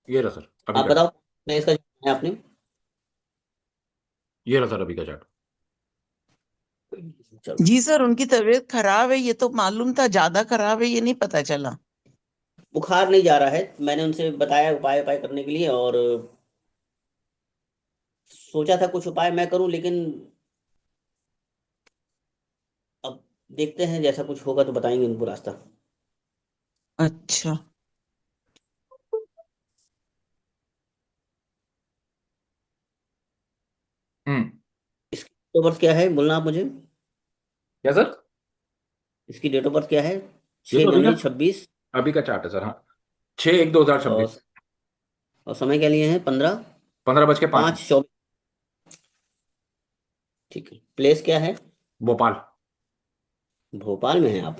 ये रहा सर अभी आप का। बताओ, मैं इसका है आपने। ये रहा सर अभी का चार्ट। चलो। जी सर, उनकी तबीयत खराब है ये तो मालूम था, ज्यादा खराब है ये नहीं पता चला। बुखार नहीं जा रहा है, मैंने उनसे बताया उपाय उपाय करने के लिए, और सोचा था कुछ उपाय मैं करूं, लेकिन अब देखते हैं, जैसा कुछ होगा तो बताएंगे उनको रास्ता। अच्छा। हम्म। इसकी डेट ऑफ बर्थ क्या है, बोलना आप मुझे। क्या सर? इसकी डेट ऑफ बर्थ क्या है? ये छह तो जनवरी छब्बीस अभी का चार्ट है सर। हाँ, 6/1 2026। और और समय क्या लिए हैं, 15 15:05। 5 24। ठीक है, प्लेस क्या है? भोपाल। भोपाल में हैं आप?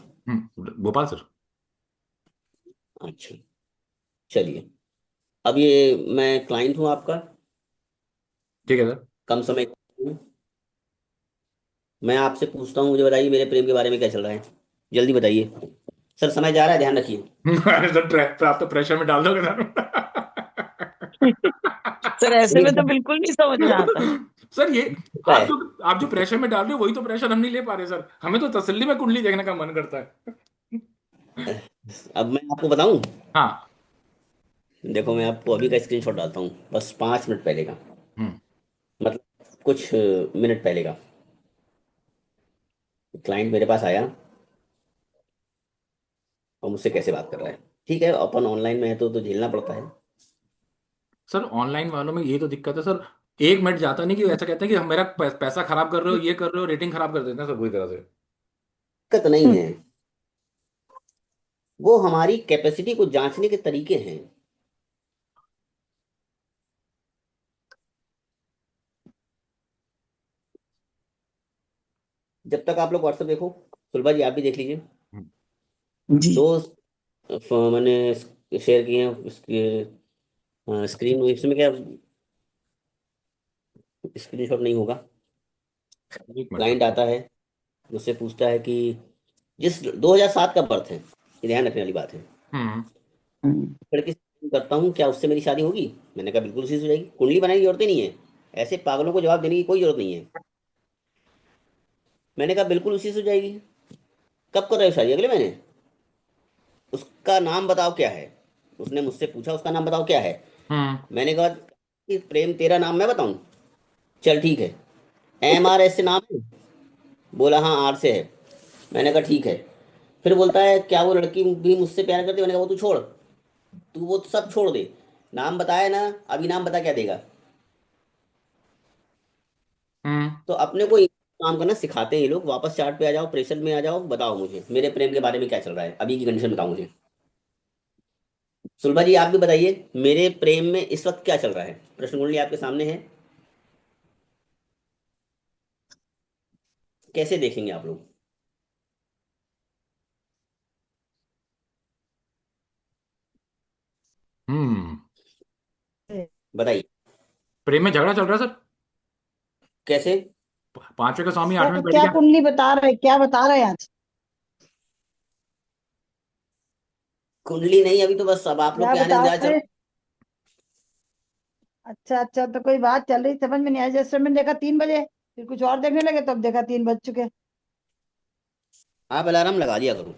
भोपाल सर। अच्छा, चलिए। अब ये मैं क्लाइंट हूँ आपका, ठीक है सर। कम समय हूँ। मैं आपसे पूछता हूँ, मुझे बताइए मेरे प्रेम के बारे में क्या चल रहा है। जल्दी बताइए। सर समय जा रहा है, ध्यान रखिए। अरे सर आप तो प्रेशर में डाल दोगे सर। सर ऐसे में तो बिल्कुल नहीं समझ में आता। सर ये होता है। आप जो प्रेशर में डाल रहे हो वही तो प्रेशर हम नहीं ले पा रहे सर। हमें तो तसल्ली में कुंडली देखने का मन करता है। अब मैं आपको बताऊं। हाँ। देखो, मैं आपको अभी का स्क्रीनशॉट डालता हूँ, बस 5 मिनट पहले का, हम्म। मतलब कुछ मिनट पहले का। क्लाइंट मेरे पास आया और मुझसे कैसे बात कर रहा है। ठीक है, अपन ऑनलाइन में है तो झेलना पड़ता है। सर ऑनलाइन वालों में ये तो दिक्कत है सर। 1 मिनट जाता नहीं कि ऐसा कहते हैं कि हम मेरा पैसा खराब कर रहे हो, ये कर रहे हो, रेटिंग खराब कर देते हैं सर पूरी तरह से। दिक्कत नहीं है, वो हमारी कैपेसिटी को जांचने के तरीके हैं। जब तक आप लोग व्हाट्सएप देखो, सुलभा जी आप भी देख लीजिए। जी। दो मैंने शेयर किए हैं उसके स्क्रीन में, इसमें क्या स्क्रीनशॉट नहीं होगा। 1 मिनट क्लाइंट सर। आता है, मुझसे पूछता है कि जिस 2007 का बर्थ है, ये ध्यान रखने वाली बात है। हम्म। हम्म। लड़की से करता हूँ, क्या उससे मेरी शादी होगी? मैंने कहा बिल्कुल उसी से हो जाएगी, कुंडली बनाने की जरूरत ही नहीं है। ऐसे पागलों को जवाब देने की कोई जरूरत नहीं है। मैंने कहा बिल्कुल उसी से हो जाएगी। कब कर रहे हो शादी? अगले महीने। उसका नाम बताओ क्या है? उसने मुझसे पूछा उसका नाम बताओ क्या है। हम्म। मैंने कहा कि प्रेम तेरा नाम मैं बताऊं? चल ठीक है। MRS से नाम है? बोला हाँ आर से है। मैंने कहा ठीक है। फिर बोलता है क्या वो लड़की भी मुझसे प्यार करती है? मैंने कहा वो तू छोड़, तू वो सब छोड़ दे। नाम बताया ना, अभी नाम बता क्या देगा। हम्म। तो अपने को काम करना सिखाते हैं ये लोग। वापस चार्ट पे आ जाओ, प्रेशर में आ जाओ, बताओ मुझे मेरे प्रेम के बारे में क्या चल रहा है, अभी की कंडीशन बताओ मुझे। सुलभा जी आप भी बताइए, मेरे प्रेम में इस वक्त क्या चल रहा है? प्रश्न कुंडली आपके सामने है, कैसे देखेंगे आप लोग? हम्म। बताइए। प्रेम में झगड़ा चल रहा है सर। कैसे? पांचवे का स्वामी आठवें सर में बैठ क्या गया। कुंडली बता रहे, क्या बता रहे हैं आज? कुंडली नहीं, अभी तो बस अब आप लोग क्या के आने बता इंतजार चल। रहे? अच्छा अच्छा, तो कोई बात चल रही समझ में नहीं आई। जैसे मैंने देखा 3 बजे, फिर कुछ और देखने लगे, तब देखा 3 बज चुके। आप अलार्म लगा दिया करो,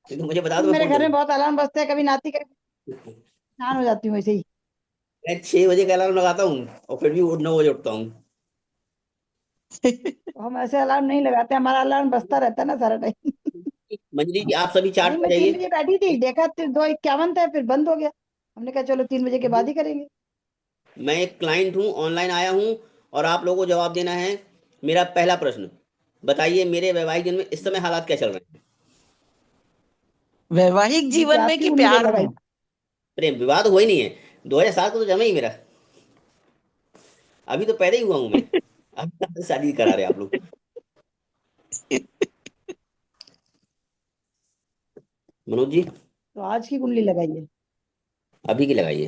तो मुझे बता अब दो मैं मेरे फोन घर में करूँ। बहुत अलार्म बजते हैं, कभी नाती कभी स्नान हो जाती हूँ ऐसे ही। मैं 6 बजे का अलार्म लगाता हूँ और फिर भी 9 बजे उठता हूँ। तो हम ऐसे अलार्म नहीं लगाते, हमारा अलार्म बजता रहता है ना सारा टाइम। मंजरी जी आप सभी नहीं, चार्ट पे मैं तीन जाइए। बजे बैठी थी, देखा 2:51 था, फिर बंद हो गया। हमने कहा चलो 3 बजे के बाद ही करेंगे। मैं एक क्लाइंट हूँ, ऑनलाइन आया हूँ, और आप लोगों को जवाब देना है। मेरा पहला प्रश्न, बताइए मेरे वैवाहिक जीवन में इस समय हालात क्या चल रहे हैं? वैवाहिक नीचे जीवन में आपकी कि कुंडली प्यार लगाई। में? प्रेम विवाह तो हुआ ही नहीं है। 2007 को तो जमा ही मेरा। अभी तो पैदा ही हुआ हूँ मैं। अभी कहाँ से शादी करा रहे आप लोग? मनोज जी, तो आज की कुंडली लगाइए। अभी की लगाइए।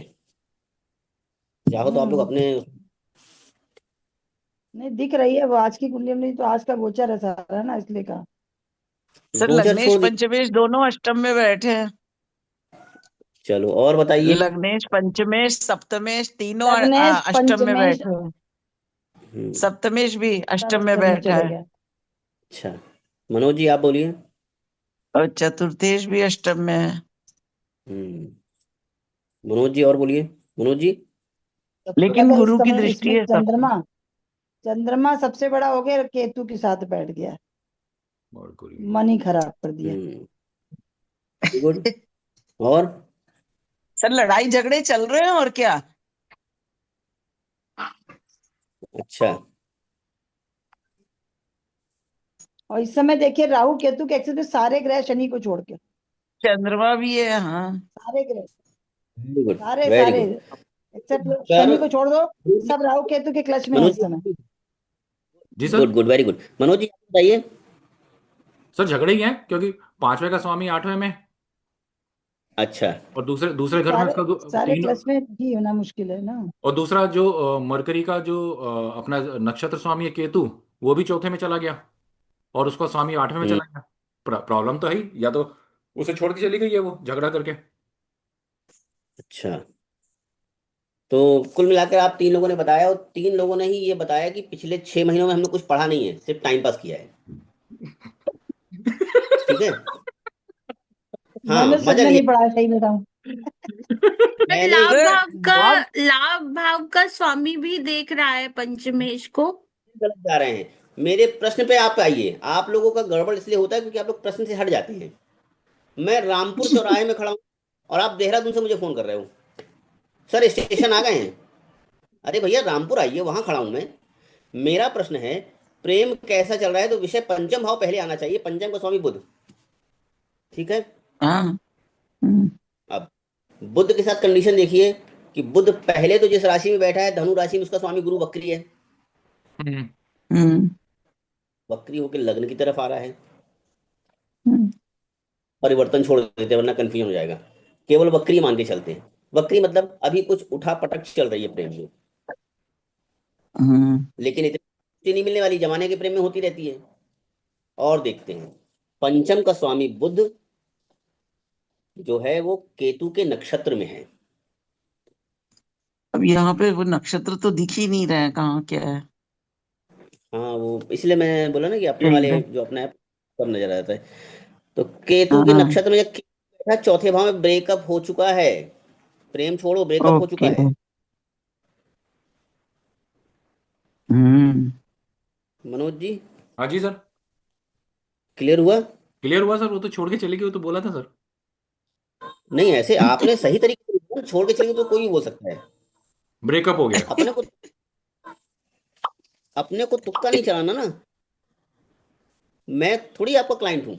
चाहो तो आप लोग हम्म। अपने। नहीं दिख रही है वो आज की कुंडली में, नहीं तो आज का गोचर है सारा ना, इसलिए कहा। सर गोचर लग्नेश छोड़ दीजिए। पंचमेश दोनों अष्टम में बैठे हैं। चलो और बताइए। लग्नेश, पंचमेश, सप्तमेश तीनों लग्नेश अष्टम में पंचमेश बैठे हैं। हम्म, सप्तमेश भी सब अष्टम में अष्टम में बैठा चले है। गया। अच्छा, मनोज जी आप बोलिए। और चतुर्थेश भी अष्टम में है। हम्म, मनोज जी और बोलिए। मनोज जी। सबसे लेकिन ज्यादा गुरु की इसमें दृष्टि इसमें है सबसे। चंद्रमा, चंद्रमा सबसे बड़ा हो गया, केतु के साथ बैठ गया, मरकुरी। मन ही खराब कर दिया। हम्म, वेरी गुड। और सर लड़ाई झगड़े चल रहे हैं और क्या। अच्छा, और इस समय देखिए राहु केतु के एक्सेस में सारे ग्रह, शनि को छोड़ के चंद्रमा भी है, हाँ। सारे ग्रह, वेरी गुड, सारे वेरी सारे गुड। एक्सेप्ट सर शनि को छोड़ दो, सब राहु केतु के क्लच में है मनोज इस समय। जी। जी sir. Good good, very good. Manoj ji आप बताइए। सर झगड़े ही हैं क्योंकि पांचवे का स्वामी आठवें में, अच्छा। और दूसरे दूसरे घर में सारे उसका सारे तीन। क्लच में ही होना मुश्किल है ना। और दूसरा जो मरकरी का जो अपना नक्षत्र स्वामी है केतु, वो भी चौथे में चला गया, और उसका स्वामी आठवें में हम्म, चला गया। प्रॉब्लम तो है ही, या तो उसे छोड़ के चली गई है वो झगड़ा करके। अच्छा, तो कुल मिलाकर आप तीन लोगों ने बताया, और तीन लोगों ने ही ये बताया कि पिछले 6 महीनों में हमने कुछ पढ़ा नहीं है, सिर्फ टाइम पास किया है। ठीक है। मैंने हाँ, सच मजा में लिया। नहीं पढ़ा, सही बताऊं। पर मैंने लाभ सर भाव का, बहुत लाभ भाव का स्वामी भी देख रहा है पंचमेश को। गलत जा रहे हैं। मेरे प्रश्न पे आप आइए। आप लोगों का गड़बड़ इसलिए होता है क्योंकि आप लोग प्रश्न से हट जाते हैं। मैं रामपुर चौराहे में खड़ा हूँ और आप देहरादून से मुझे फोन कर रहे हो। सर स्टेशन आ गए हैं। अरे भैया रामपुर आइए, वहां खड़ा हूं मैं। मेरा प्रश्न है, प्रेम कैसा चल रहा है, तो विषय पंचम भाव पहले आना चाहिए, पंचम का स्वामी बुध। ठीक है। हाँ। हम्म। अब बुध के साथ कंडीशन देखिए कि बुध पहले तो जिस राशि में बैठा है धनु राशि में, उसका स्वामी गुरु वक्री है। हम्म। हम्म। वक्री होकर लग्न की तरफ आ रहा है। हम्म। परिवर्तन छोड़ देते हैं वरना कंफ्यूजन हो जाएगा। केवल वक्री मान के चलते हैं। वक्री मतलब अभी कुछ उठा पटक चल रही है प्रेम में, हम्म। लेकिन इतनी नहीं मिलने वाली, जमाने के प्रेम में होती रहती है। और देखते हैं, पंचम का स्वामी बुध जो है वो केतु के नक्षत्र में है। अब यहाँ पे वो नक्षत्र तो दिख ही नहीं रहे हैं, कहाँ क्या है। हाँ, वो इसलिए मैं बोला ना कि अपने ठीक वाले है। जो अपना है सब नजर आता है। तो केतु के हाँ। नक्षत्र में जब केतु बैठा, चौथे भाव में ब्रेकअप हो चुका है। प्रेम छोड़ो, ब्रेकअप हो चुका ओके। है। हम्म। मनोज जी, हाँ जी सर। क्लियर हुआ? क्लियर हुआ सर, वो तो छोड़ के चली गई, वो तो बोला था सर। नहीं, ऐसे आपने सही तरीके से बोला, छोड़ के चलेंगे तो कोई भी बोल सकता है। ब्रेकअप हो गया। अपने को अपने को तुक्का नहीं चलाना ना। मैं थोड़ी आपका क्लाइंट हूँ।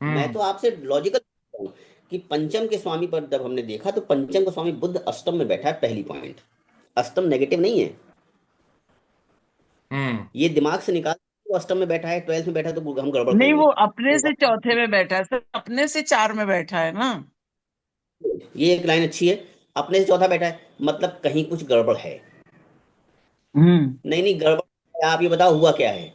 मैं हम्म। तो आपसे लॉजिकल हूँ कि पंचम के स्वामी पर जब हमने देखा तो पंचम का स्वामी बुध अष्टम में बैठा है। पहली पॉइंट, अष्टम नेगेटिव नहीं है। हम्म। ये दिमाग से निकाल, वो अष्टम में बैठा है, ट्वेल्थ में बैठा है तो हम गड़बड़ नहीं, करेंगे। वो अपने वो से चौथे में बैठा है सर, अपने से चार में बैठा है ना। ये एक लाइन अच्छी है। अपने से चौथा बैठा है मतलब कहीं कुछ गड़बड़ है। हम्म। नहीं नहीं, गड़बड़ है, आप ये बताओ हुआ क्या है।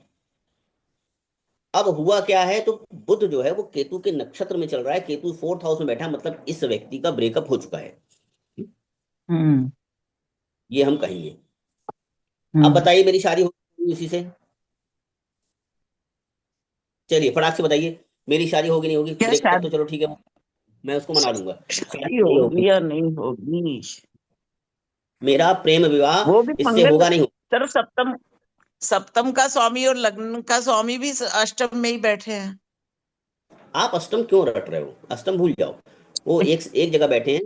अब हुआ क्या है, तो बुध जो है वो केतु के नक्षत्र में चल रहा है। केतु फोर्थ हाउस में बैठा है, मतलब इस व्यक्ति का ब्रेकअप हो चुका है। हम्म। ये हम कहेंगे। अब हम्म। बताइए, मेरी शादी होगी उसी से? चलिए फटाक से बताइए, मेरी शादी होगी नहीं होगी? क्या ब्रेकअप तो शादी, चलो ठीक है, मैं उसको मना लूंगा। शादी शादी नहीं होगी। होगी या नहीं होगी। मेरा प्रेम विवाह वो भी इससे मंगल, होगा नहीं होगा। सर सप्तम, सप्तम का स्वामी और लग्न का स्वामी भी अष्टम में ही बैठे हैं। आप अष्टम क्यों रट रहे हो? अष्टम भूल जाओ। वो एक एक जगह बैठे हैं।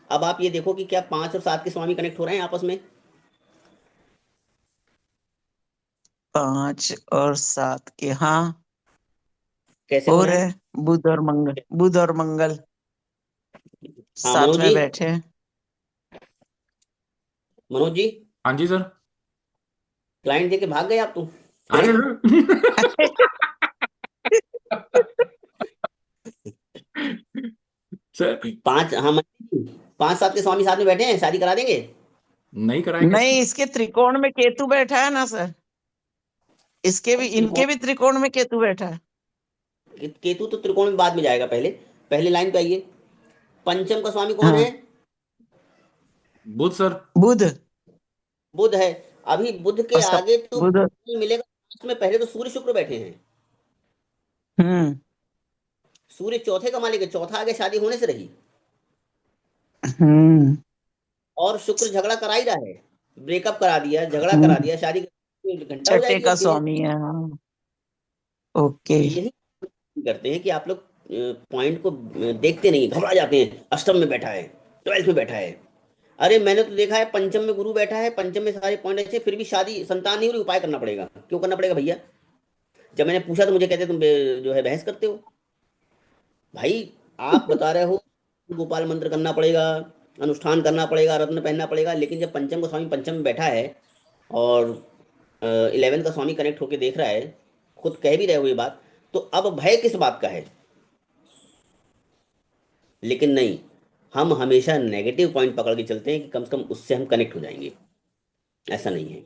अब आप ये देखो कि क्या 5 और 7 के स्वामी कनेक्ट हो रहे हैं आपस में? 5 और 7 के, हाँ कैसे हो हो रहे रहे हैं? हैं। बुध और मंगल, बुध और मंगल हाँ साथ मनोज में जी। बैठे हैं। मनोज जी, हाँ जी सर। क्लाइंट देके भाग गए आप तो हैं? अरे सर, 5, हाँ मनोज जी, 5 7 के स्वामी साथ में बैठे हैं, शादी करा देंगे? नहीं कराएंगे। नहीं, इसके त्रिकोण में केतु बैठा है ना सर, इसके भी, त्रिकोण, इनके भी त्रिकोण में केतु बैठा है। केतु तो त्रिकोण में बाद में जाएगा, पहले पहले लाइन पे आइए। पंचम का स्वामी कौन हाँ, है? बुध सर। बुध। बुध है। अभी बुध के और सब आगे तो बुध। मिलेगा, उसमें पहले तो सूर्य शुक्र बैठे हैं। हम्म। सूर्य चौथे का मालिक है, चौथा आगे शादी होने से रही। हम्म। और शुक्र झगड़ा करा ही रहा है, ब्रेकअप करा दिया, झगड़ा करा हम्म। दिया, शादी घंटा हो छठे जाएगी का अब धीरे। स्वामी है, हाँ। ओके। तो यही करते हैं कि आप लोग पॉइंट को देखते नहीं, घबरा जाते हैं। अष्टम में बैठा है, 12th में बैठा है। अरे मैंने तो देखा है पंचम में गुरु बैठा है, पंचम में सारे पॉइंट अच्छे, फिर भी शादी संतान नहीं हो रही, उपाय करना पड़ेगा। क्यों करना पड़ेगा भैया? जब मैंने पूछा तो मुझे कहते तुम जो है बहस करते हो। भाई आप बता रहे हो गोपाल मंत्र करना पड़ेगा, अनुष्ठान करना पड़ेगा, रत्न पहनना पड़ेगा, लेकिन जब पंचम का स्वामी पंचम में बैठा है और 11 का स्वामी कनेक्ट होके देख रहा है, खुद कह भी रहे हो ये बात, तो अब भय किस बात का है? लेकिन नहीं, हम हमेशा नेगेटिव पॉइंट पकड़ के चलते हैं कि कम से कम उससे हम कनेक्ट हो जाएंगे। ऐसा नहीं है।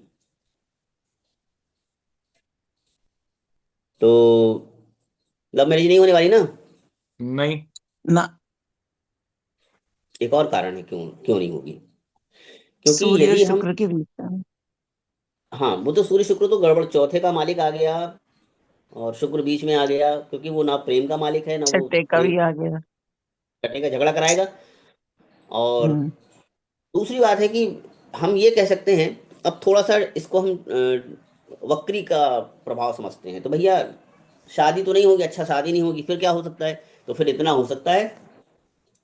तो लव मैरिज नहीं होने वाली ना? नहीं। ना। एक और कारण है क्यों क्यों नहीं होगी। क्योंकि सूर्य और यदि हम, शुक्र के बीच में। हाँ वो तो सूर्य शुक्र तो गड़बड़, चौथे का मालिक आ गया और शुक्र बीच में आ गया, क्योंकि वो ना प्रेम का मालिक है ना वो छठे का प्रेम भी आ गया। कटे का झगड़ा कराएगा। और हम्म। दूसरी बात है कि हम ये कह सकते हैं, अब थोड़ा सा इसको हम वक्री का प्रभाव समझते हैं, तो भैया शादी तो नहीं होगी। अच्छा शादी नहीं होगी, फिर क्या हो सकता है? तो फिर इतना हो सकता है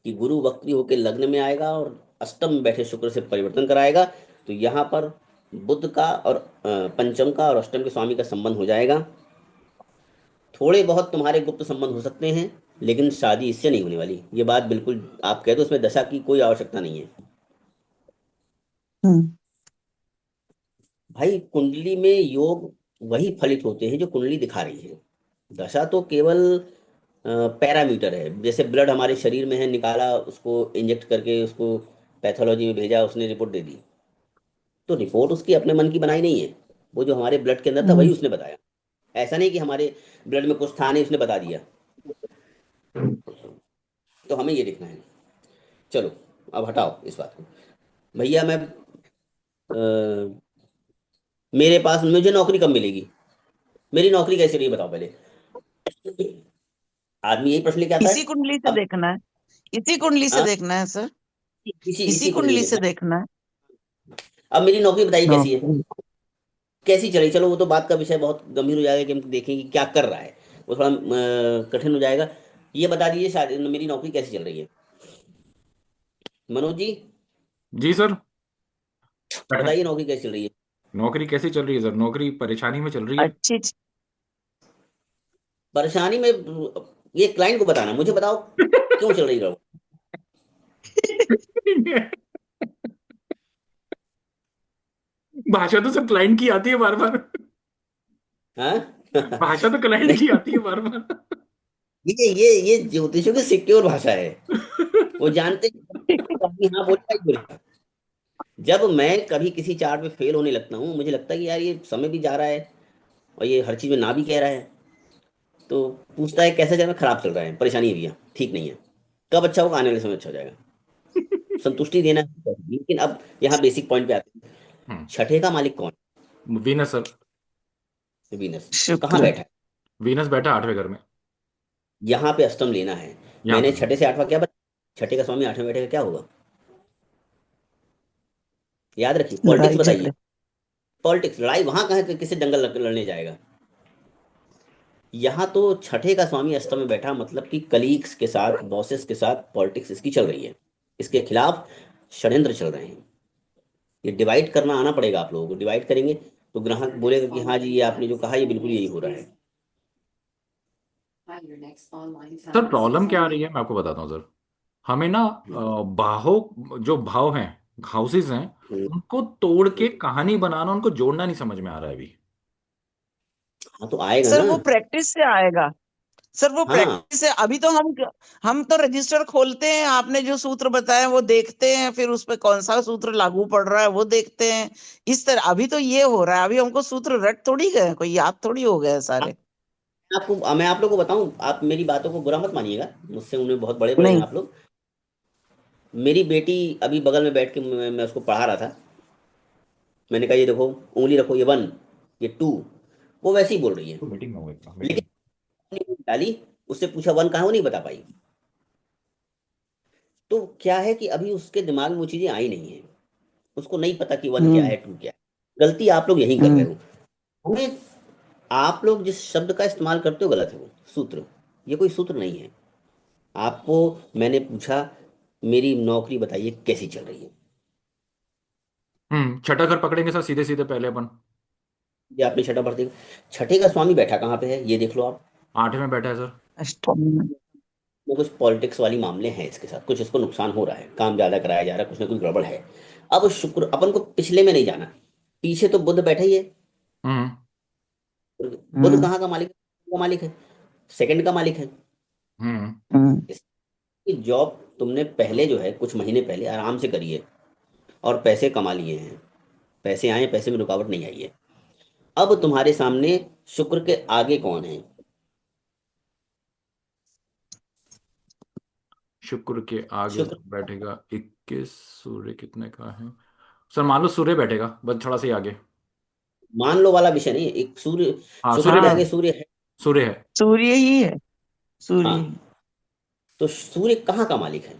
कि गुरु वक्री होकर लग्न में आएगा और अष्टम में बैठे शुक्र से परिवर्तन कराएगा। तो यहाँ पर बुध का और पंचम का और अष्टम के स्वामी का संबंध हो जाएगा। थोड़े बहुत तुम्हारे गुप्त संबंध हो सकते हैं, लेकिन शादी इससे नहीं होने वाली। ये बात बिल्कुल आप कहते हो, उसमें दशा की कोई आवश्यकता नहीं है। हम्म। भाई कुंडली में योग वही फलित होते हैं जो कुंडली दिखा रही है। दशा तो केवल पैरामीटर है। जैसे ब्लड हमारे शरीर में है, निकाला, उसको इंजेक्ट करके उसको पैथोलॉजी में भेजा, उसने रिपोर्ट दे दी, तो रिपोर्ट उसकी अपने मन की बनाई नहीं है। वो जो हमारे ब्लड के अंदर था हम्म। वही उसने बताया। ऐसा नहीं कि हमारे ब्लड में कुछ था नहीं उसने बता दिया। तो हमें ये देखना है। चलो अब हटाओ इस बात को। भैया मैं मेरे पास, मुझे नौकरी कब मिलेगी? मेरी नौकरी कैसी रही बताओ पहले। आदमी यही प्रश्न लेके आता इसी है। कुंडली से अब देखना है। इसी कुंडली से हाँ, देखना है सर। इसी इसी इसी कुंडली में कुंडली से देखना देखना है। है। अब मेरी नौकरी बताइए कैसी है, नौकरी। कैसी चली। चलो वो तो बात का विषय बहुत गंभीर हो जाएगा कि हम देखें कि क्या कर रहा है, वो थोड़ा कठिन हो जाएगा। ये बता दीजिए शादी मेरी नौकरी कैसी चल रही है, मनोज जी? जी सर। बताइए नौकरी कैसी चल रही है। नौकरी कैसी चल रही है सर? नौकरी परेशानी में चल रही है। अच्छी। परेशानी में? ये क्लाइंट को बताना, मुझे बताओ क्यों चल रही है। भाषा तो सर क्लाइंट की आती है बार बार। हाँ। भाषा तो क्लाइंट की नहीं, आती है बार बार। ये ज्योतिषों की सिक्योर भाषा है। वो जानते हैं कभी हाँ बोलेगा ही बोलेगा। जब मैं कभी किसी चार्ट में फेल होने लगता हूँ, मुझे लगता है कि यार ये समय भी जा रहा है और ये हर चीज में ना भी कह रहा है, तो पूछता है कैसा चल रहा है? खराब चल रहा है, परेशानी है भैया, ठीक नहीं है। कब अच्छा होगा? आने वाले समय अच्छा हो जाएगा। संतुष्टि देना है। लेकिन अब यहाँ बेसिक पॉइंट पे आते हैं। हम्म। छठे का मालिक कौन वीनस सर। है? वीनस। कहाँ शुक्र। बैठा है? वीनस बैठा 8वें घर में। यहाँ पे अष्टम लेना है। यहाँ मैंने पे। छठे से आठवां क्या बताया? छठे का स्वामी आठवें बैठेगा, क्या होगा? याद रखिए, पॉलिटिक्स लड़ाई बताइए। झगड़े। पॉलिटिक्स, लड़ाई वहां कहाँ है? किससे दंगल लड़ने जाएगा? यहाँ तो छठे का स्वामी अष्टम में बैठा, मतलब कि कलीग्स के साथ, बॉसेस के साथ पॉलिटिक्स इसकी चल रही है। इसके खिलाफ षड्यंत्र चल रहे हैं। ये डिवाइड करना आना पड़ेगा आप लोगों को। डिवाइड करेंगे तो ग्राहक बोलेगा कि हाँ जी ये आपने जो कहा ये बिल्कुल यही हो रहा है। सर प्रॉब्लम क्या आ रही है मैं आपको बताता हूँ सर। हमें ना बाहो जो भाव हैं, हाउसेस हैं, हम्म, उनको तोड़ के हम्म। कहानी बनाना, उनको जोड़ना नहीं समझ में आ रहा है अभी। हाँ तो आएगा सर ना। वो प्रैक्टिस से आएगा। सर वो हाँ प्रैक्टिस है। अभी तो हम तो रजिस्टर खोलते हैं, आपने जो सूत्र बताए वो देखते हैं, फिर उस पे कौन सा सूत्र लागू पड़ रहा है वो देखते हैं। इस तरह अभी तो ये हो रहा है। अभी हमको सूत्र रट थोड़ी गए, कोई याद थोड़ी हो गए सारे। आपको, मैं आप लोग को बताऊं, आप मेरी बातों को बुरा मत मानिएगा, मुझसे उन्हें बहुत बड़े बड़े हैं नहीं। आप लोग। मेरी बेटी अभी बगल में बैठ के मैं उसको पढ़ा रहा था। मैंने कहा ये देखो, उंगली रखो, ये 1, ये 2। वो वैसे ही बोल रही है, तो मीटिंग में हुआ लेकिन मीटिंग। अपनी उंगली डाली, उससे पूछा 1 कहाँ है, वो नहीं बता पाई। तो क्या है कि अभी उसके दिमाग में वो चीजें आई नहीं है, उसको नहीं पता कि 1 क्या हम्म है, 2 क्या है। गलती आप लोग यही कर रहे हम्म हो। हमें, आप लोग जिस शब्द का इस्तेमाल करते हो गलत है, वो सूत्र, ये कोई सूत्र नहीं है। आपको मैंने पूछा मेरी नौकरी बताइए कैसी चल रही है। छठा घर पकड़ेंगे सर, सीधे सीधे पहले अपन। ये आपने छठा भर्ती, छठे का स्वामी बैठा कहाँ पे है ये देख लो आप। आठवें में बैठा है सर। अष्टम में। वो कुछ पॉलिटिक्स वाली मामले हैं इसके साथ, कुछ इसको नुकसान हो रहा है, काम ज्यादा कराया जा रहा है, कुछ ना कुछ गड़बड़ है। अब शुक्र, अपन को पिछले में नहीं जाना, पीछे तो बुध बैठा ही है। हम्म बुध हम्म कहाँ का मालिक का मालिक है, सेकंड का मालिक है। हम्म हम्म इसकी जॉब तुमने पहले जो है कुछ महीने पहले आराम से करी है, और पैसे कमा लिए हैं, पैसे आए, पैसे में रुकावट नहीं आई है। अब तुम्हारे सामने शुक्र के आगे कौन है? शुक्र के आगे शुक्र, बैठेगा 21। सूर्य कितने का है सर? मान लो सूर्य बैठेगा बस थोड़ा सा ही आगे। मान लो वाला विषय नहीं, एक सूर्य, हाँ शुक्र सूर्य के पे। आगे सूर्य है। सूर्य है। सूर्य ही है, सूर्य हाँ, ही। तो सूर्य कहाँ का मालिक है?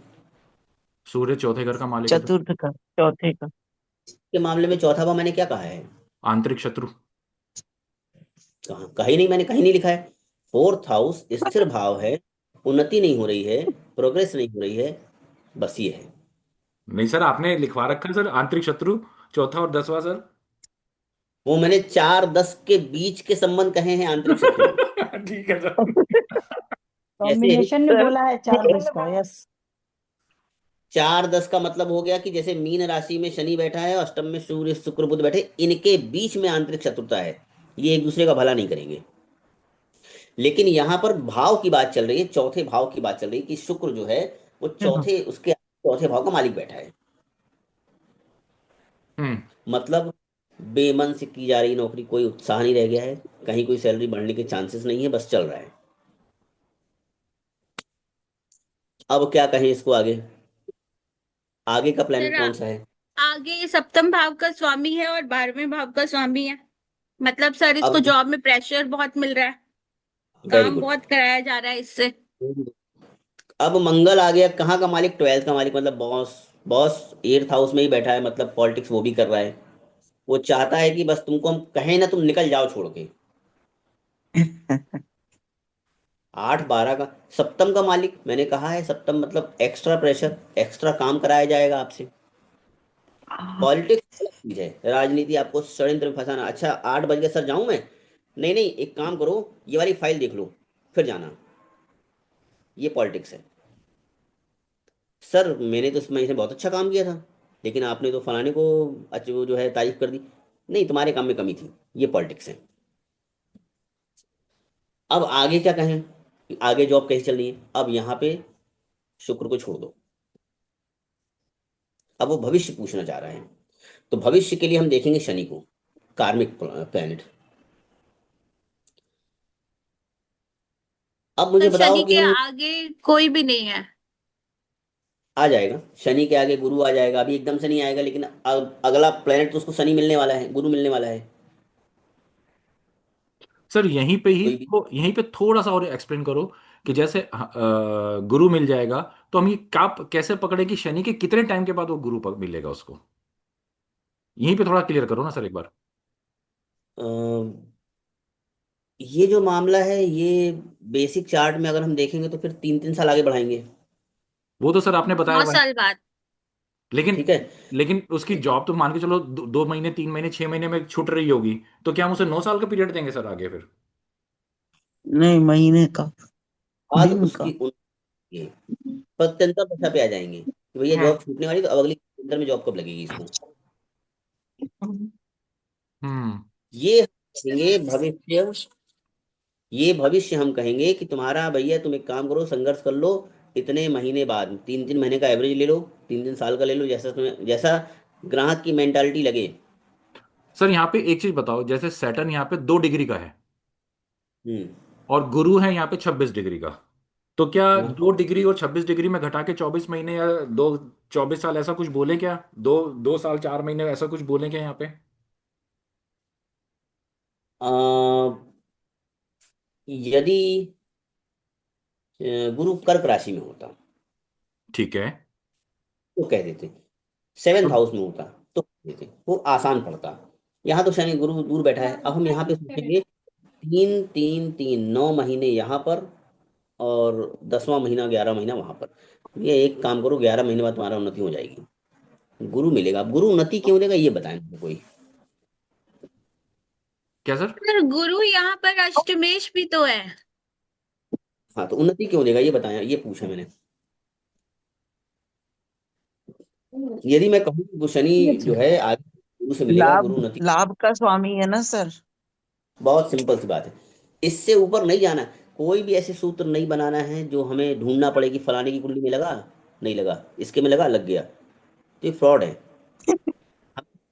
सूर्य चौथे घर का मालिक है सर। चतुर्थ का, चौथे का। के मामले में चौथा भाव मैंने क्या कहा है? आंतरिक शत्रु। कहा, कहीं नहीं, मैंने कहीं नहीं लिखा है। फोर्थ हाउस स्थिर भाव है, उन्नति नहीं हो रही है, प्रोग्रेस नहीं हो रही है, बस ये है। नहीं सर, आपने लिखवा रखा है सर आंतरिक शत्रु, चौथा और 10वां सर। वो मैंने 4-10 के बीच के संबंध कहे हैं आंतरिक शत्रु। ठीक है सर। जैसे कॉम्बिनेशन में सर, बोला है 4-10 का, यस। 4-10 का मतलब हो गया कि जैसे मीन राशि में शनि बैठा है, अष्टम में सूर्य शुक्र बुध बैठे, इनके बीच में आंतरिक शत्रुता है, ये एक दूसरे का भला नहीं करेंगे। लेकिन यहाँ पर भाव की बात चल रही है, चौथे भाव की बात चल रही है कि शुक्र जो है वो चौथे, उसके चौथे भाव का मालिक बैठा है। हम्म मतलब बेमन से की जा रही नौकरी, कोई उत्साह नहीं रह गया है, कहीं कोई सैलरी बढ़ने के चांसेस नहीं है, बस चल रहा है। अब क्या कहें इसको आगे, आगे का सर प्लेनेट कौन सा है? आगे सप्तम भाव का स्वामी है और 12वें भाव का स्वामी है। मतलब सर इसको अब जॉब में प्रेशर बहुत मिल रहा है, वेरी काम गुड। बहुत कराया जा रहा है इससे। अब मंगल आ गया, कहाँ का मालिक? 12th का मालिक, मतलब बॉस। बॉस 8th हाउस में ही बैठा है, मतलब पॉलिटिक्स वो भी कर रहा है। वो चाहता है कि बस तुमको हम कहें ना, तुम निकल जाओ छोड़ के। 8-12 का सप्तम का मालिक, मैंने कहा है सप्तम मतलब एक्स्ट्रा प्रेशर, एक्स्ट्रा काम कराया जाएगा आपसे। पॉलिटिक्स अलग चीज है, राजनीति आपको षड्यंत्र में फंसाना। अच्छा 8 बज गए सर, जाऊं मैं? नहीं नहीं, एक काम करो, ये वाली फाइल देख लो, फिर जाना। ये पॉलिटिक्स है। सर मैंने तो इस महीने से बहुत अच्छा काम किया था, लेकिन आपने तो फलाने को अच्छा वो जो है तारीफ कर दी। नहीं, तुम्हारे काम में कमी थी। ये पॉलिटिक्स है। अब आगे क्या कहें कि आगे जॉब कैसी चल रही है? अब यहाँ पे शुक्र को छोड़ दो, अब वो भविष्य पूछना चाह रहा है। तो भविष्य के लिए हम देखेंगे शनि को, कार्मिक प्लैनेट। अब मुझे सर बताओ शनि कि के हम, आगे कोई भी नहीं है। आ जाएगा शनि के आगे गुरु आ जाएगा, अभी एकदम से नहीं आएगा, लेकिन अगला प्लेनेट तो उसको शनि मिलने वाला है, गुरु मिलने वाला है। सर यहीं पे ही कोई भी, तो यहीं पे थोड़ा सा और एक्सप्लेन करो कि जैसे गुरु मिल जाएगा, तो हम ये क्या कैसे पकड़े कि शनि के कितने टाइम के बाद वो गुरु मिलेगा उसको? यहीं पे थोड़ा क्लियर करो ना सर एक बार। अ, ये जो मामला है ये बेसिक चार्ट में अगर हम देखेंगे तो फिर 3-3 साल आगे बढ़ाएंगे। वो तो सर आपने बताया नौ हुआ है। साल बाद। लेकिन ठीक है। लेकिन उसकी जॉब तो मान के चलो 2 महीने 3 महीने 6 महीने में छूट रही होगी, तो क्या हम उसे 9 साल का पीरियड देंगे सर आगे फिर? नहीं, महीने का, बाद दिन उसकी का। ये प्रत्यंतर दशा पे आ जाएंगे कि भैया हम्म जॉब छूटने वाली, तो अब अगली अंतर में जॉब कब लगेगी इसको। हम्म ये कहेंगे भविष्य, ये भविष्य हम कहेंगे कि तुम्हारा भैया तुम एक काम करो, संघर्ष कर लो, इतने महीने बाद 3-3 महीने का एवरेज ले लो, 3-3 साल का ले लो, जैसा तुम्हें, जैसा ग्राहक की मेंटालिटी लगे। सर यहाँ पे एक चीज बताओ, जैसे सैटर्न यहाँ पे 2 डिग्री का है हम्म। और गुरु है यहाँ पे 26 डिग्री का, तो क्या हाँ 2 डिग्री और 26 डिग्री में घटा के 24 महीने, या 24 साल, ऐसा कुछ बोले क्या? 2 साल 4 महीने ऐसा कुछ बोले क्या यहाँ पे? अ, यदि गुरु कर्क राशि में होता ठीक है। तो कह देते, सेवेंथ तो हाउस में होता तो कह देते, वो आसान पड़ता। यहाँ तो शनि गुरु दूर बैठा है, अब हम यहाँ पे सोचेंगे 3 3 3 9 महीने यहाँ पर, और 10वां महीना 11 महीना वहां पर। ये एक काम करो, 11 महीने बाद तुम्हारा उन्नति हो जाएगी, गुरु मिलेगा। अब गुरु उन्नति क्यों देगा ये बताएं मुझे कोई। क्या सर? पर गुरु यहाँ पर अष्टमेश भी तो है। हाँ तो उन्नति क्यों देगा ये बताया, ये पूछा मैंने। यदि मैं कहूँ कि वो शनि ये जो है आगे गुरु से मिलेगा, गुरु लाभ उन्नति, लाभ का स्वामी है ना सर। बहुत सिंपल सी बात है, इससे ऊपर नहीं जाना। कोई भी ऐसे सूत्र नहीं बनाना है जो हमें ढूंढना पड़े कि फलाने की कुंडली में लगा, नहीं लगा, इसके में लगा, लग गया, तो ये फ्रॉड है।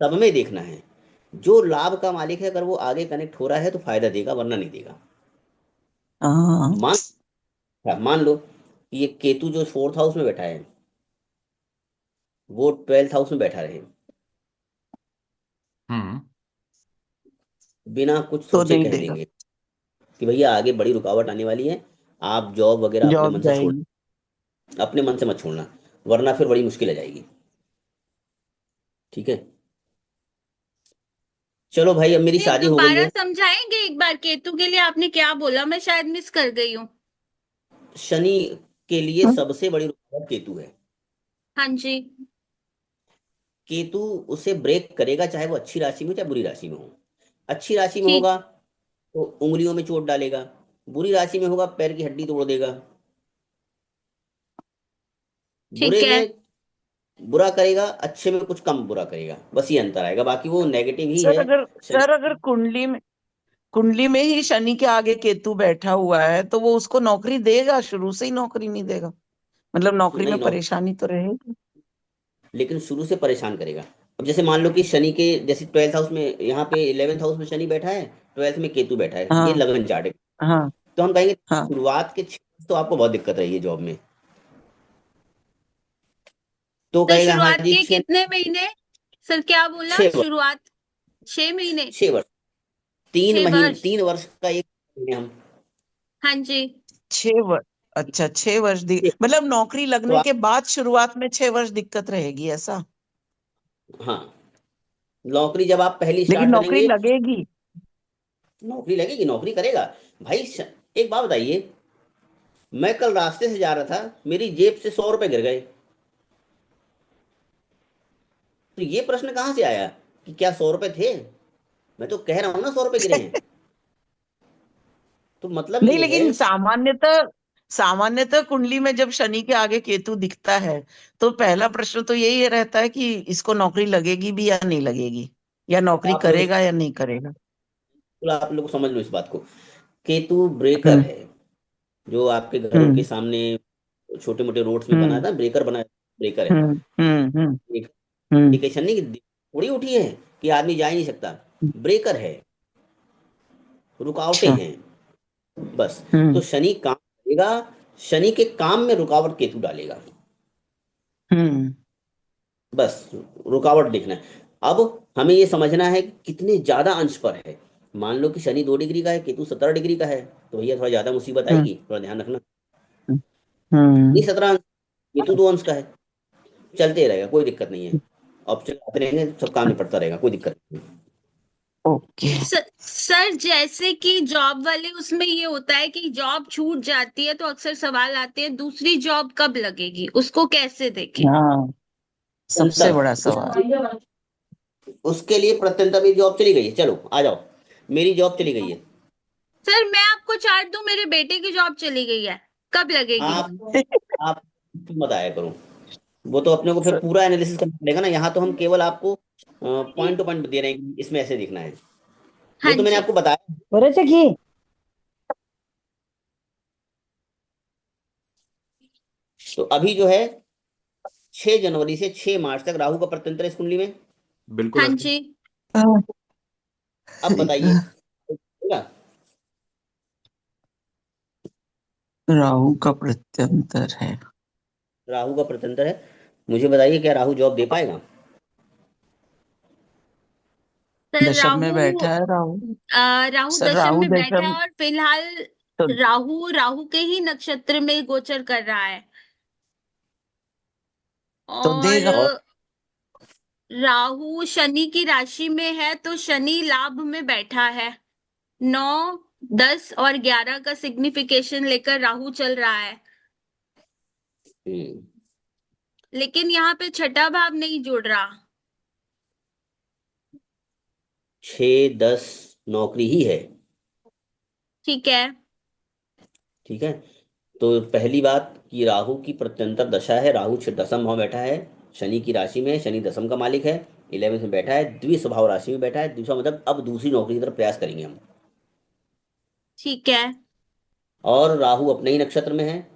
सब में देखना है, जो लाभ का मालिक है अगर वो आगे कनेक्ट हो रहा है तो फायदा देगा, वरना नहीं देगा। हाँ। मान मान लो कि ये केतु जो 4th हाउस में बैठा है, वो 12th हाउस में बैठा रहे, हम्म। बिना कुछ तो सोचे नहीं कह देगा, देंगे कि भैया आगे बड़ी रुकावट आने वाली है, आप जॉब वगैरह अपने जॉब मन से छोड़, जाएगी। अपने मन से मत छोड़ना, वरना फिर बड़ी मुश्किल आ जाएगी। ठीक है, चलो भाई अब मेरी ये शादी हो गई दोबारा है। समझाएंगे एक बार, केतु के लिए आपने क्या बोला? मैं शायद मिस कर गई हूँ। शनि के लिए हम्म। सबसे बड़ी रुकावट केतु है। हाँ जी। केतु उसे ब्रेक करेगा, चाहे वो अच्छी राशि में हो चाहे बुरी राशि में हो। अच्छी राशि में ठीक। होगा तो उंगलियों में चोट डालेगा, बुरी राशि में होगा पैर की हड्डी तोड़ देगा। ठीक बुरे है। में बुरा करेगा, अच्छे में कुछ कम बुरा करेगा, बस ये अंतर आएगा, बाकी वो नेगेटिव ही सर है। अगर शनि सर अगर कुंडली में ही शनि के आगे केतु बैठा हुआ है तो वो उसको नौकरी देगा, शुरू से ही नौकरी नहीं देगा? मतलब नौकरी में नहीं नौ, परेशानी तो रहेगी। लेकिन शुरू से परेशान करेगा। अब जैसे मान लो कि शनि के जैसे 12th हाउस में, यहाँ पे 11th हाउस में शनि बैठा है, 12th में केतु बैठा है, ये हाँ लगन चाटे, हाँ तो हम कहेंगे हाँ। शुरुआत के 6 तो आपको बहुत दिक्कत रही है जॉब में, तो तो कहेगा हाँ शुरुआत जी के 6, कितने महीने? सर क्या बोला? 6 वर्ष, शुरुआत 6 महीने? 6 वर्ष, तीन छह महीने वर्ष 3 वर्ष का एक महीने हम। हाँ जी। 6 वर्ष? अच्छा, 6 वर्ष मतलब नौकरी तो लगने आप, के बाद शुरुआत में 6 वर्ष दिक्कत रहेगी ऐसा? हाँ, नौकरी जब आप पहली लेकिन स्टार्ट नौकरी करेंगे, लगेगी। नौकरी लगेगी, नौकरी करेगा भाई। एक बात बताइए, मैं कल रास्ते से जा रहा था, मेरी जेब से 100 रुपए गिर गए, तो ये प्रश्न कहाँ से आया कि क्या 100 रुपए थे? मैं तो कह रहा हूं ना 100 रुपए गिरे हैं, तो मतलब नहीं, ये है। लेकिन सामान्यतः सामान्यतः कुंडली में जब शनि के आगे केतु दिखता है तो पहला प्रश्न तो यही रहता है कि इसको नौकरी लगेगी भी या नहीं लगेगी, या नौकरी आप लोग करेगा या नहीं करेगा। आप लोग समझ लो इस बात को, केतु ब्रेकर हम्म है, जो आपके घरों के हम्म सामने छोटे मोटे रोड्स में बना हम्म था, ब्रेकर बना, ब्रेकर है। हम्म हम्म हम्म एक हम्म इंडिकेशन नहीं कि थोड़ी उठी है कि आदमी जा ही नहीं सकता, ब्रेकर है, रुकावटें अच्छा। हैं, बस। तो हम्म शनि काम करेगा, शनि के काम में रुकावट केतु डालेगा, हम्म बस रुकावट देखना है। अब हमें ये समझना है कि कितने ज्यादा अंश पर है। मान लो कि शनि 2 डिग्री का है, केतु 17 डिग्री का है, तो भैया थोड़ा ज्यादा मुसीबत हम्म आएगी, थोड़ा ध्यान रखना। नहीं हम्म 17 अंश, केतु 2 अंश का है, चलते रहेगा, कोई दिक्कत नहीं है। अब चलाते रहेंगे, सब काम निपटता रहेगा, कोई दिक्कत नहीं। ओके। सर जैसे कि जॉब वाले उसमें ये होता है कि जॉब छूट जाती है तो अक्सर सवाल आते हैं दूसरी जॉब कब लगेगी, उसको कैसे देखें? हाँ, सबसे अंतर बड़ा सवाल। उसके लिए प्रत्यंता भी जॉब चली गई है, चलो आ जाओ, मेरी जॉब चली गई है। सर मैं आपको चार्ट दूं, मेरे बेटे की जॉब चली गई है, कब लगेगी? आप आप मत आया करो, वो तो अपने को फिर पूरा एनालिसिस करना पड़ेगा ना, यहाँ तो हम केवल आपको पॉइंट टू पॉइंट दे रहे हैं कि इसमें ऐसे देखना है, वो हाँ तो मैंने जी। आपको बताया। बरेचे की तो अभी जो है 6 जनवरी से 6 मार्च तक राहु का प्रत्यंतर है इस कुंडली में। बिल्कुल हाँ है सर। जी। हाँ, अब बताइए, होगा? राहु का प्रत्यंतर है। राहु का प्रत्यंतर है। मुझे बताइए, क्या राहु जॉब दे पाएगा? सर दशम में राहु बैठा है राहु। राहु सर दशम राहु में बैठा है दशम और फिलहाल तो राहु राहु के ही नक्षत्र में गोचर कर रहा है। और देगा। और राहु शनि की राशि में है तो शनि लाभ में बैठा है। 9, 10 और 11 का सिग्निफिकेशन लेकर राहु चल रहा है। हम्म, लेकिन यहाँ पे छठा भाव नहीं जुड़ रहा। 6, 10 नौकरी ही है। ठीक है। ठीक है। तो पहली बात कि राहु की प्रत्यंतर दशा है, राहु दसम भाव बैठा है, शनि की राशि में है, शनि दसम का मालिक है, 11th में बैठा है, द्विस्वभाव राशि में बैठा है। दूसरा मतलब अब दूसरी नौकरी की तरफ प्रयास करेंगे हम। ठीक है। और राहु अपने ही नक्षत्र में है,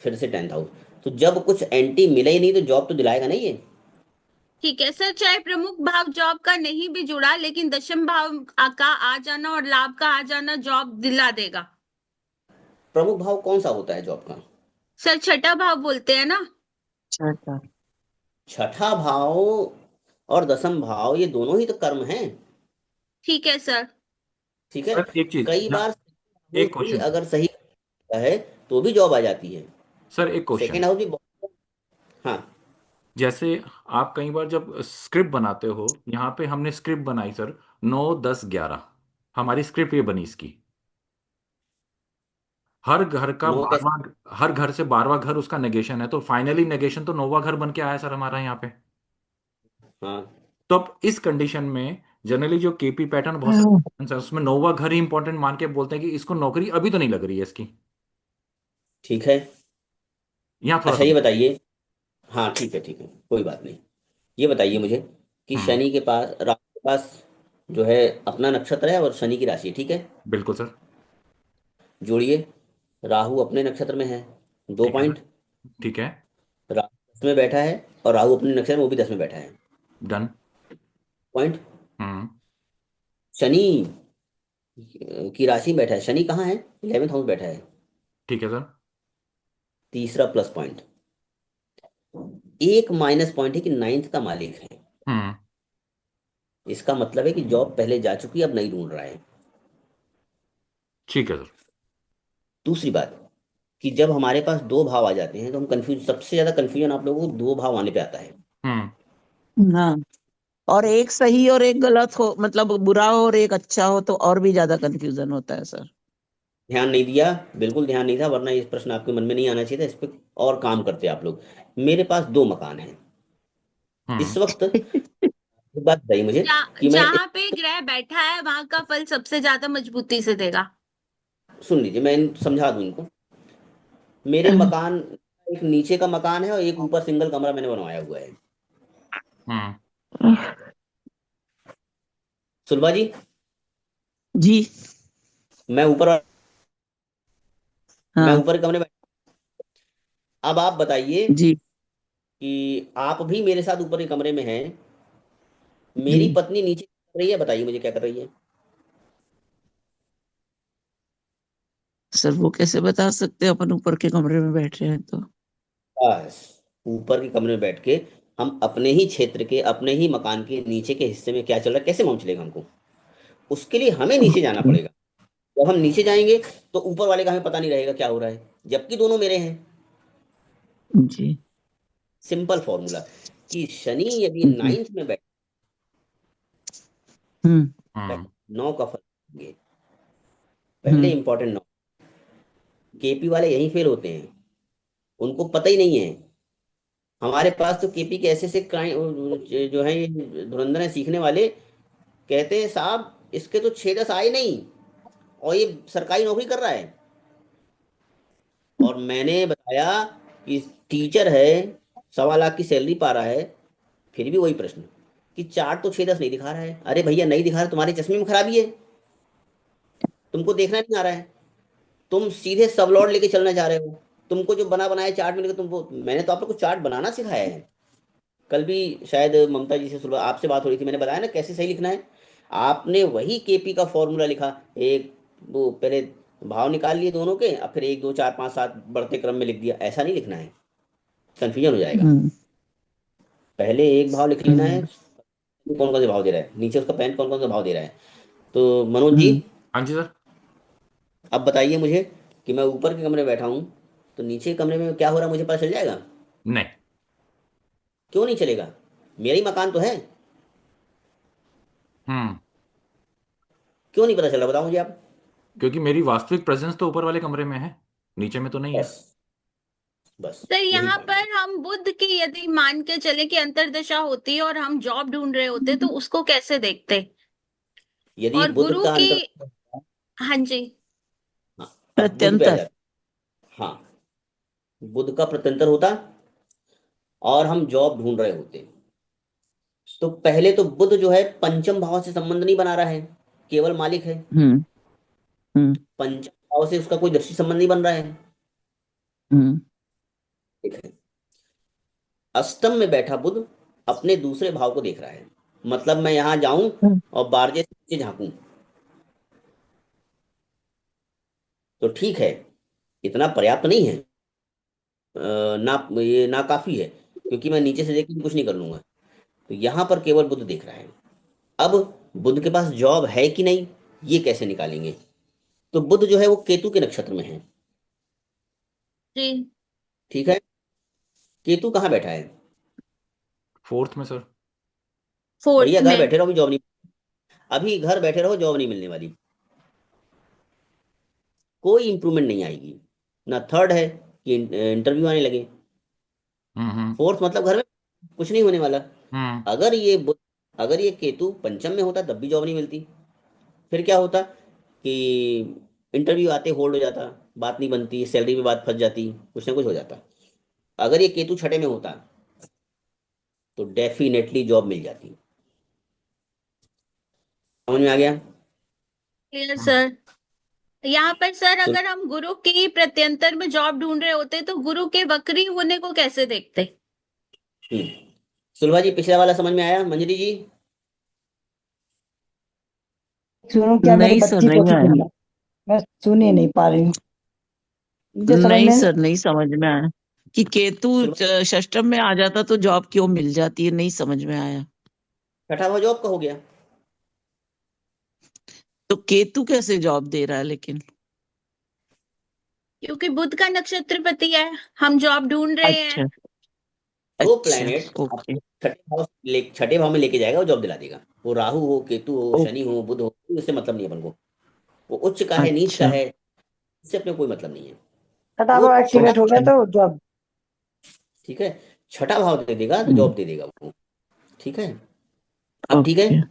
फिर से 10th हाउस। तो जब कुछ एंटी मिले ही नहीं तो जॉब तो दिलाएगा नहीं ये। ठीक है सर, चाहे प्रमुख भाव जॉब का नहीं भी जुड़ा लेकिन दशम भाव का आ जाना और लाभ का आ जाना जॉब दिला देगा। प्रमुख भाव कौन सा होता है जॉब का? सर छठा भाव बोलते हैं ना। छठा। छठा भाव और दसम भाव ये दोनों ही तो कर्म हैं। ठीक है सर। ठीक है। सर एक चीज कई बार राहु एक भी क्वेश्चन अगर सही है तो भी जॉब आ जाती है। सर, एक क्वेश्चन। सेकेंड हाउस भी हाँ। जैसे आप कई बार जब स्क्रिप्ट बनाते हो, यहाँ पे हमने स्क्रिप्ट बनाई सर, 9, 10, 11, हमारी स्क्रिप्ट ये बनी इसकी। हर घर का नौ कैसे? बारवा, हर घर से 12वां घर उसका नेगेशन है, तो फाइनली नेगेशन तो 9वां घर बन के आया सर हमारा यहाँ पे। हाँ। तो अब इस कंडीशन में जनरली जो केपी पैटर्न बहुत सारे सर उसमें 9वां घर ही इंपॉर्टेंट मान के बोलते हैं कि इसको नौकरी अभी तो नहीं लग रही है इसकी। ठीक है। यहाँ थोड़ा अच्छा ये समझ। बताइए। हाँ ठीक है, ठीक है, कोई बात नहीं। ये बताइए मुझे कि हम्म। शनि के पास, राहु के पास जो है अपना नक्षत्र है और शनि की राशि है, ठीक है। बिल्कुल सर। जोड़िए। राहु अपने नक्षत्र में है, दो ठीक है सर। पॉइंट। ठीक है। राहु 10 में बैठा है और राहु अपने नक्षत्र में वो भी 10 में बैठा है, डन। पॉइंट। हम्म। शनि की राशि में बैठा है, शनि कहाँ है? 11th हाउस बैठा है। ठीक है सर। तीसरा प्लस पॉइंट। एक माइनस पॉइंट है कि 9th का मालिक है। हम्म। इसका मतलब है कि जॉब पहले जा चुकी है, अब नहीं ढूंढ रहा है। ठीक है सर। दूसरी बात कि जब हमारे पास दो भाव आ जाते हैं तो हम कंफ्यूज, सबसे ज्यादा कंफ्यूजन आप लोगों को दो भाव आने पे आता है। हम्म। हाँ, और एक सही और एक गलत हो, मतलब बुरा हो और एक अच्छा हो तो और भी ज्यादा कंफ्यूजन होता है सर। ध्यान नहीं दिया, बिल्कुल ध्यान नहीं था, वरना ये प्रश्न आपके मन में नहीं आना चाहिए था। इस पे और काम करते आप लोग। मेरे पास दो मकान हैं हम्म। इस वक्त। एक बात बताइए मुझे कि मैं, जहां पे ग्रह बैठा है वहां का फल सबसे ज्यादा मजबूती से देगा। सुन लीजिए, मैं समझा दूं इनको। मेरे मकान, एक नीचे का मकान है और एक ऊपर सिंगल कमरा मैंने बनवाया हुआ है। हम्म। सुलभा जी, जी। मैं ऊपर मैं हाँ। ऊपर के कमरे में। अब आप बताइए जी। कि आप भी मेरे साथ ऊपर के कमरे में हैं, मेरी जी पत्नी नीचे कर रही है, बताइए मुझे क्या कर रही है? सर, वो कैसे बता सकते हैं, अपन ऊपर के कमरे में बैठ रहे हैं तो। बस, ऊपर के कमरे में बैठ के हम अपने ही क्षेत्र के, अपने ही मकान के नीचे के हिस्से में क्या चल रहा है कैसे मालूम चलेगा हमको? उसके लिए हमें नीचे जाना ओके। पड़ेगा। जब हम नीचे जाएंगे तो ऊपर वाले का हमें पता नहीं रहेगा क्या हो रहा है, जबकि दोनों मेरे हैं। जी। सिंपल फॉर्मूला कि शनि यदि जी। 9th में बैठे, हम्म। हम्म। 9 का फल देंगे। पहले हम्म। इंपॉर्टेंट 9। केपी वाले यहीं फेल होते हैं, उनको पता ही नहीं है। हमारे पास तो केपी के ऐसे ऐसे जो है ये धुरंधर है सीखने वाले, कहते हैं साहब इसके तो 6, 10 आए नहीं और ये सरकारी नौकरी कर रहा है। और मैंने बताया कि टीचर है, 1.25 लाख की सैलरी पा रहा है, फिर भी वही प्रश्न कि चार्ट तो 6, 10 नहीं दिखा रहा है। अरे भैया नहीं दिखा रहा, तुम्हारे चश्मे में खराबी है, तुमको देखना नहीं आ रहा है, तुम सीधे सब लॉट लेके चलना चाह रहे हो। तुमको जो बना बनाया चार्ट मिलेगा तुमको, मैंने तो आप लोग को चार्ट बनाना सिखाया है। कल भी शायद ममता जी से सुबह आपसे बात हो रही थी, मैंने बताया ना कैसे सही लिखना है। आपने वही केपी का फॉर्मूला लिखा। एक वो पहले भाव निकाल लिए दोनों के, अब फिर 1 2 4 5 7 बढ़ते क्रम में लिख दिया, ऐसा नहीं लिखना है, कंफ्यूजन हो जाएगा। हम्म पहले एक भाव लिख लेना है, हम्म कौन कौन से भाव दे रहा है, नीचे उसका पेन कौन कौन सा भाव दे रहा है। तो मनोज जी, हम्म हाँ जी सर। अब बताइए मुझे कि मैं ऊपर के कमरे में बैठा हूँ, तो नीचे के कमरे में क्या हो रहा है मुझे पता चल जाएगा? नहीं। क्यों नहीं चलेगा? मेरा ही मकान तो है। हम्म। क्यों नहीं पता चल रहा, बताओ मुझे आप। क्योंकि मेरी वास्तविक प्रेजेंस तो ऊपर वाले कमरे में है, नीचे में तो नहीं है। बस बस सर यही यहाँ पॉइंट है। पर हम बुद्ध की यदि मान के चले कि अंतर्दशा होती है और हम जॉब ढूंढ रहे होते तो उसको कैसे देखते? यदि और बुध गुरु का की, अंतर, हाँ जी, हाँ, अब बुध पे आ प्रत्यंतर। जाते हैं। हाँ, बुध का प्रत्यंतर होता और हम जॉब ढूंढ रहे होते, तो पहले तो बुध जो है पंचम भाव से संबंध नहीं बना रहा है, केवल मालिक है। हम्म हम्म पंचम भाव से उसका कोई दृष्टि संबंध नहीं बन रहा है। हम्म ठीक है। अष्टम में बैठा बुध अपने दूसरे भाव को देख रहा है, मतलब मैं यहां जाऊं हम्म और बारजे से नीचे झांकूं तो ठीक है, इतना पर्याप्त नहीं है। ना ये ना काफी है, क्योंकि मैं नीचे से देख के कुछ नहीं कर लूंगा। तो यहां पर केवल बुध देख रहा है। अब बुध के पास जॉब है कि नहीं, ये कैसे निकालेंगे? तो बुध जो है वो केतु के नक्षत्र में है। जी, ठीक है। केतु कहाँ बैठा है? फोर्थ में सर। भैया फोर्थ घर में। बैठे रहो, अभी जॉब नहीं, अभी घर बैठे रहो, जॉब नहीं मिलने वाली, कोई इंप्रूवमेंट नहीं आएगी। ना थर्ड है कि इंटरव्यू आने लगे। हम्म। फोर्थ मतलब घर में कुछ नहीं होने वाला। हम्म। अगर ये अगर ये केतु पंचम में होता तब भी जॉब नहीं मिलती। फिर क्या होता कि इंटरव्यू आते होल्ड हो जाता, बात नहीं बनती, सैलरी में बात फंस जाती, कुछ ना कुछ हो जाता। अगर ये केतु छठे में होता तो डेफिनेटली जॉब मिल जाती। समझ में आ गया? क्लियर हम्म। सर। यहाँ पर सर सुन, अगर हम गुरु की प्रत्यंतर में जॉब ढूंढ रहे होते तो गुरु के वक्री होने को कैसे देखते? हम्म, सुलभा जी पिछला वाला समझ में आया? मंजरी जी? सुनो क्या, मेरे नहीं सर, बच्ची को नहीं आया। सुन, मैं सुन ही नहीं पा रही हूँ, मुझे समझ नहीं में सर, नहीं समझ में आया कि केतु सुलभा, षष्टम में आ जाता तो जॉब क्यों मिल जाती है, नहीं समझ में आया। छठा भाव जॉब का हो गया। तो केतु कैसे जॉब दे रहा है लेकिन? क्योंकि बुध का नक्षत्रपति है, हम जॉब ढूंढ रहे हैं। अच्छा जो अच्छा। Planet okay. आपको छठे भाव में लेके जाएगा वो जॉब दिला देगा। वो राहु हो, केतु हो, ओ, शनि हो, बुध हो, उससे मतलब नहीं है अपन को। वो उच्च का है, नीच का अच्छा। है, इससे अपने कोई मतलब नहीं है। वो फटाफट छठा, एक्टिवेट हो गया तो जॉब। ठीक है, छठा भाव दे देगा तो हम्म जॉब दे देगा वो। ठीक है। अब ठीक है। ओके।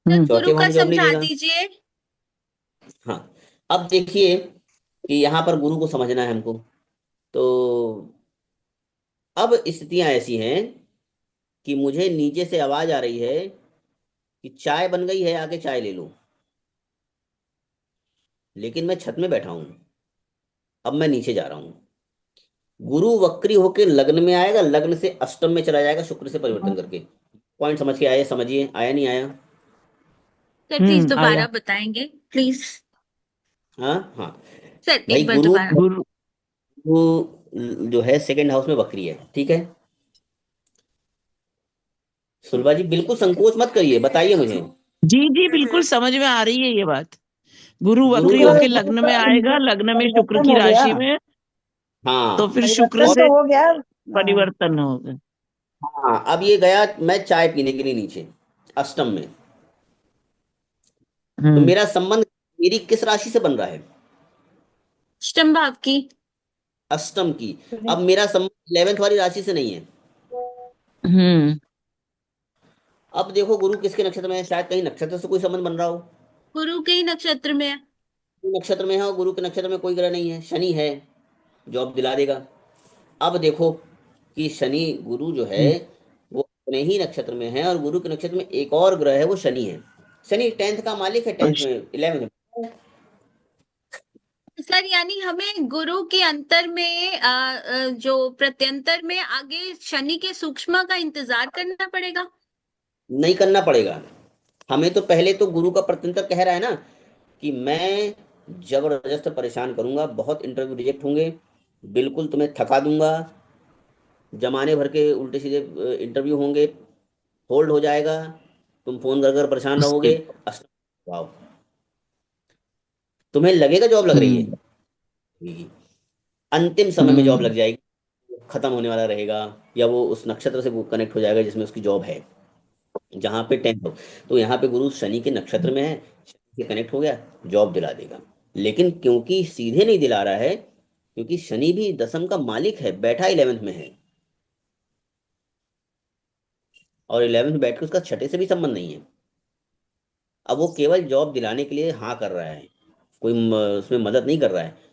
सर हम्म गुरु चौथे भाव का में जॉब नहीं समझा देगा। दीजिए। हाँ, अब देखिए कि यहाँ पर गुरु को समझना है हमको। तो अब स्थितियां ऐसी हैं कि मुझे नीचे से आवाज आ रही है कि चाय बन गई है, आके चाय ले लो। लेकिन मैं छत में बैठा हूं, अब मैं नीचे जा रहा हूं। गुरु वक्री होके लग्न में आएगा, लग्न से अष्टम में चला जाएगा शुक्र से परिवर्तन करके। पॉइंट समझ के आए? समझिए, आया नहीं आया? सर प्लीज आया। दोबारा बताएंगे प्लीज। हाँ हाँ। सर भाई एक बार गुरु, दोबारा। गुरु। जो है सेकंड हाउस में वक्री है। ठीक है। सुलभा जी बिल्कुल संकोच मत करिए, बताइए मुझे। जी जी, बिल्कुल समझ में आ रही है ये बात। गुरु गुरु वक्री जो है, होके गुरु लग्न का में आएगा, लग्न में शुक्र परिवर्तन की हो गया, राशि में, तो हाँ, फिर शुक्र परिवर्तन से तो हो गया। हाँ, परिवर्तन होगा। हाँ, अब ये गया मैं चाय पीने के लिए नीचे अष्टम में। तो हम्म मेरा संबंध मेरी किस राशि से बन रहा है? अष्टम भाव की। अष्टम की। सुनिए, अब मेरा संबंध 11th वाली राशि से नहीं है। हम्म अब देखो गुरु किसके नक्षत्र में है, शायद कहीं नक्षत्र से कोई संबंध बन रहा हो। गुरु के ही नक्षत्र में है। गुरु नक्षत्र में है और गुरु के नक्षत्र में कोई ग्रह नहीं है, शनि है, जॉब दिला देगा। अब देखो कि शनि गुरु जो है वो अपने ही नक्षत्र में है, और गुरु के नक्षत्र में एक और ग्रह है, वो शनि है। शनि 10th का मालिक है, 10th अच्छा। में 11th में। सर यानी हमें गुरु के अंतर में जो प्रत्यंतर में आगे शनि के सूक्ष्म का इंतजार करना पड़ेगा। नहीं करना पड़ेगा। हमें तो पहले तो गुरु का प्रत्यंतर कह रहा है ना कि मैं जबरदस्त परेशान करूंगा, बहुत इंटरव्यू रिजेक्ट होंगे, बिल्कुल तुम्हें थका दूंगा, जमाने भर के उल्टे सीधे इंटरव्यू होंगे, होल्ड हो जाएगा, तुम फोन कर कर परेशान उसके रहोगे। वाह, तुम्हें लगेगा जॉब लग रही है, हम्म अंतिम समय में जॉब हम्म लग जाएगी, खत्म होने वाला रहेगा, या वो उस नक्षत्र से वो कनेक्ट हो जाएगा जिसमें उसकी जॉब है, जहां पे 10 हो। तो यहाँ पे गुरु शनि के नक्षत्र में है, शनि से कनेक्ट हो गया, जॉब दिला देगा। लेकिन क्योंकि सीधे नहीं दिला रहा है, क्योंकि शनि भी दसम का मालिक है, बैठा 11th में है, और 11th बैठ के उसका छठे से भी संबंध नहीं है। अब वो केवल जॉब दिलाने के लिए हाँ कर रहा है, कोई उसमें मदद नहीं कर रहा है।